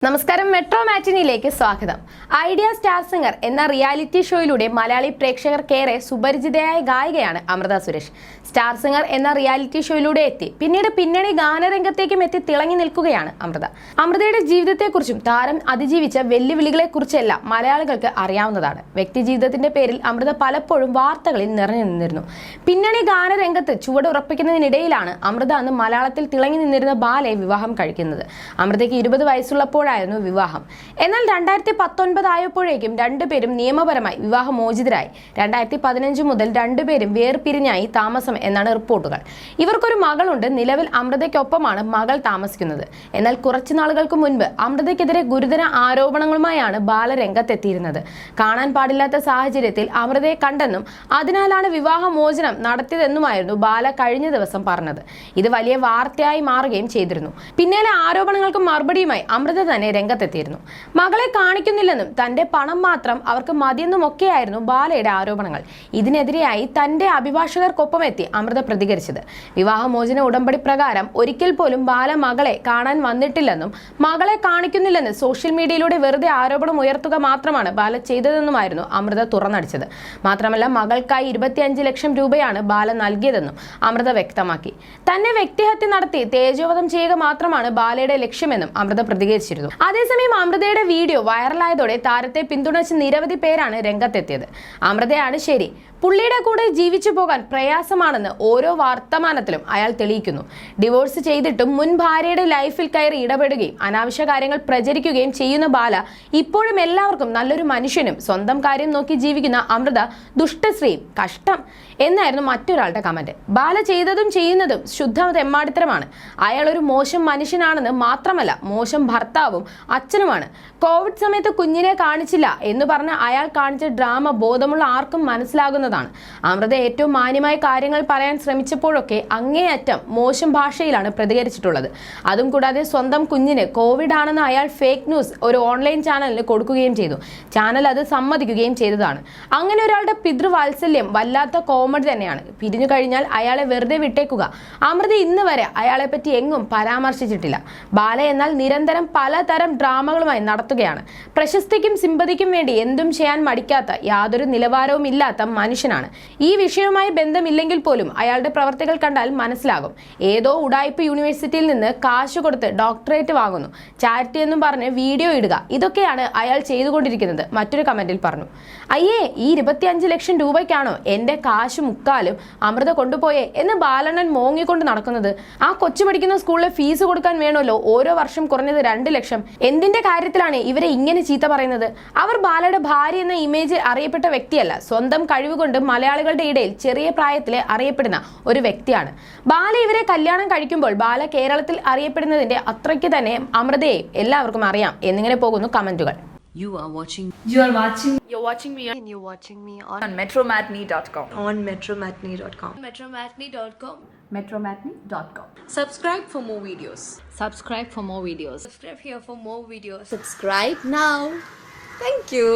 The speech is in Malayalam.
നമസ്കാരം, മെട്രോ മാറ്റിനിയിലേക്ക് സ്വാഗതം. ഐഡിയ സ്റ്റാർ സിംഗർ എന്ന റിയാലിറ്റി ഷോയിലൂടെ മലയാളി പ്രേക്ഷകർക്കേറെ സുപരിചിതയായ ഗായികയാണ് അമൃത സുരേഷ്. സ്റ്റാർ സിംഗർ എന്ന റിയാലിറ്റി ഷോയിലൂടെ എത്തി പിന്നീട് പിന്നണി ഗാനരംഗത്തേക്കും എത്തി തിളങ്ങി നിൽക്കുകയാണ് അമൃത. അമൃതയുടെ ജീവിതത്തെക്കുറിച്ചും താരം അതിജീവിച്ച വെല്ലുവിളികളെക്കുറിച്ചെല്ലാം മലയാളികൾക്ക് അറിയാവുന്നതാണ്. വ്യക്തി ജീവിതത്തിന്റെ പേരിൽ അമൃത പലപ്പോഴും വാർത്തകളിൽ നിറഞ്ഞു നിന്നിരുന്നു. പിന്നണി ഗാനരംഗത്ത് ചുവടുറപ്പിക്കുന്നതിനിടയിലാണ് അമൃത അന്ന് മലയാളത്തിൽ തിളങ്ങി നിന്നിരുന്ന ബാലയെ വിവാഹം കഴിക്കുന്നത്. അമൃതയ്ക്ക് 20 വയസ്സുള്ളപ്പോൾ വിവാഹം. എന്നാൽ 2019 ആയപ്പോഴേക്കും രണ്ടുപേരും നിയമപരമായി വിവാഹമോചിതരായി. 2015 മുതൽ രണ്ടുപേരും വേർപിരിഞ്ഞായി താമസം എന്നാണ് റിപ്പോർട്ടുകൾ. ഇവർക്കൊരു മകളുണ്ട്. നിലവിൽ അമൃതയ്ക്കൊപ്പമാണ് മകൾ താമസിക്കുന്നത്. എന്നാൽ കുറച്ചു നാളുകൾക്ക് മുൻപ് അമൃതയ്ക്കെതിരെ ഗുരുതര ആരോപണങ്ങളുമായാണ് ബാല രംഗത്തെത്തിയിരുന്നത്. കാണാൻ പാടില്ലാത്ത സാഹചര്യത്തിൽ അമൃതയെ കണ്ടെന്നും അതിനാലാണ് വിവാഹമോചനം നടത്തിയതെന്നുമായിരുന്നു ബാല കഴിഞ്ഞ ദിവസം പറഞ്ഞത്. ഇത് വലിയ വാർത്തയായി മാറുകയും ചെയ്തിരുന്നു. പിന്നാലെ ആരോപണങ്ങൾക്ക് മറുപടിയുമായി അമൃത തന്നെ രംഗത്തെത്തിയിരുന്നു. മകളെ കാണിക്കുന്നില്ലെന്നും തന്റെ പണം മാത്രം അവർക്ക് മതിയെന്നുമൊക്കെയായിരുന്നു ബാലയുടെ ആരോപണങ്ങൾ. ഇതിനെതിരെയായി തന്റെ അഭിഭാഷകർക്കൊപ്പം എത്തി അമൃത പ്രതികരിച്ചത്. വിവാഹമോചന ഉടമ്പടി പ്രകാരം ഒരിക്കൽ പോലും ബാല മകളെ കാണാൻ വന്നിട്ടില്ലെന്നും മകളെ കാണിക്കുന്നില്ലെന്ന് സോഷ്യൽ മീഡിയയിലൂടെ വെറുതെ ആരോപണം ഉയർത്തുക മാത്രമാണ് ബാല ചെയ്തതെന്നുമായിരുന്നു അമൃത തുറന്നടിച്ചത്. മാത്രമല്ല, മകൾക്കായി 25 ലക്ഷം രൂപയാണ് ബാല നൽകിയതെന്നും അമൃത വ്യക്തമാക്കി. തന്നെ വ്യക്തിഹത്യ നടത്തി തേജോവധം ചെയ്യുക മാത്രമാണ് ബാലയുടെ ലക്ഷ്യമെന്നും അമൃത പ്രതികരിച്ചിരുന്നു. അതേസമയം അമൃതയുടെ വീഡിയോ വൈറലായതോടെ താരത്തെ പിന്തുണച്ച് നിരവധി പേരാണ് രംഗത്തെത്തിയത്. അമൃതയാണ് ശരി, പുള്ളിയുടെ കൂടെ ജീവിച്ചു പോകാൻ പ്രയാസമാണെന്ന് ഓരോ വർത്തമാനത്തിലും അയാൾ തെളിയിക്കുന്നു. ഡിവോഴ്സ് ചെയ്തിട്ടും മുൻ ഭാര്യയുടെ ലൈഫിൽ കയറി ഇടപെടുകയും അനാവശ്യ കാര്യങ്ങൾ പ്രചരിക്കുകയും ചെയ്യുന്ന ബാല ഇപ്പോഴും എല്ലാവർക്കും നല്ലൊരു മനുഷ്യനും സ്വന്തം കാര്യം നോക്കി ജീവിക്കുന്ന അമൃത ദുഷ്ടശ്രീയും കഷ്ടം എന്നായിരുന്നു മറ്റൊരാളുടെ കമന്റ്. ബാല ചെയ്തതും ചെയ്യുന്നതും ശുദ്ധ തെമ്മാടിത്തരമാണ്. അയാൾ ഒരു മോശം മനുഷ്യനാണെന്ന് മാത്രമല്ല, മോശം ഭർത്താവും അച്ഛനുമാണ്. കോവിഡ് സമയത്ത് കുഞ്ഞിനെ കാണിച്ചില്ല എന്ന് പറഞ്ഞ് അയാൾ കാണിച്ച ഡ്രാമ ബോധമുള്ള ആർക്കും മനസ്സിലാകുന്നതാണ്. അമൃത ഏറ്റവും മാന്യമായ കാര്യങ്ങൾ പറയാൻ ശ്രമിച്ചപ്പോഴൊക്കെ അങ്ങേയറ്റം മോശം ഭാഷയിലാണ് പ്രതികരിച്ചിട്ടുള്ളത്. അതും കൂടാതെ സ്വന്തം കുഞ്ഞിന് കോവിഡ് ആണെന്ന് അയാൾ ഫേക്ക് ന്യൂസ് ഒരു ഓൺലൈൻ ചാനലിന് കൊടുക്കുകയും ചെയ്തു. ചാനൽ അത് സമ്മതിക്കുകയും ചെയ്തതാണ്. അങ്ങനെ ഒരാളുടെ പിതൃവാത്സല്യം വല്ലാത്ത കോമഡി തന്നെയാണ്. പിരിഞ്ഞു കഴിഞ്ഞാൽ അയാളെ വെറുതെ വിട്ടേക്കുക. അമൃത ഇന്ന് വരെ അയാളെ പറ്റി എങ്ങും പരാമർശിച്ചിട്ടില്ല. ബാല എന്നാൽ നിരന്തരം പലതരം ഡ്രാമകളുമായി നടത്തുകയാണ്. പ്രശസ്തിക്കും സിമ്പതിക്കും വേണ്ടി എന്തും ചെയ്യാൻ മടിക്കാത്ത, യാതൊരു നിലവാരവും ഇല്ലാത്ത മനുഷ്യനാണ്. ഈ വിഷയവുമായി ബന്ധമില്ലെങ്കിൽ പോലും അയാളുടെ പ്രവർത്തികൾ കണ്ടാൽ മനസ്സിലാകും. ഏതോ ഉടായ്പ യൂണിവേഴ്സിറ്റിയിൽ നിന്ന് കാശ് കൊടുത്ത് ഡോക്ടറേറ്റ് വാങ്ങുന്നു, ചാരിറ്റി എന്നും പറഞ്ഞ് വീഡിയോ ഇടുക, ഇതൊക്കെയാണ് അയാൾ ചെയ്തുകൊണ്ടിരിക്കുന്നത്. മറ്റൊരു കമന്റിൽ പറഞ്ഞു, അയ്യേ, ഈ 25 ലക്ഷം രൂപയ്ക്കാണോ എന്റെ കാശ് മുക്കാലും അമൃത കൊണ്ടുപോയേ എന്ന് ബാലണ്ണൻ മോങ്ങിക്കൊണ്ട് നടക്കുന്നത്? ആ കൊച്ചു പഠിക്കുന്ന സ്കൂളിലെ ഫീസ് കൊടുക്കാൻ വേണമല്ലോ ഓരോ വർഷം കുറഞ്ഞത് 2 ലക്ഷം. എന്തിന്റെ കാര്യത്തിലാണ് ഇവരെ ഇങ്ങനെ ചീത്ത പറയുന്നത്? അവർ ബാലയുടെ ഭാര്യ എന്ന ഇമേജ് അറിയപ്പെട്ട വ്യക്തിയല്ല. സ്വന്തം കഴിവുകൊണ്ട് മലയാളികളുടെ ഇടയിൽ ചെറിയ പ്രായത്തിലെ അറിയപ്പെടുന്ന ഒരു വ്യക്തിയാണ് ബാല. ഇവരെ കല്യാണം കഴിക്കുമ്പോൾ ബാല കേരളത്തിൽ അറിയപ്പെടുന്നതിന്റെ അത്രയ്ക്ക് തന്നെ അമൃതയെ എല്ലാവർക്കും അറിയാം എന്നിങ്ങനെ പോകുന്നു കമന്റുകൾ. You're watching me on metromatney.com. metromatney.com. Subscribe for more videos. Subscribe for more videos. Subscribe here for more videos. Subscribe now. Thank you.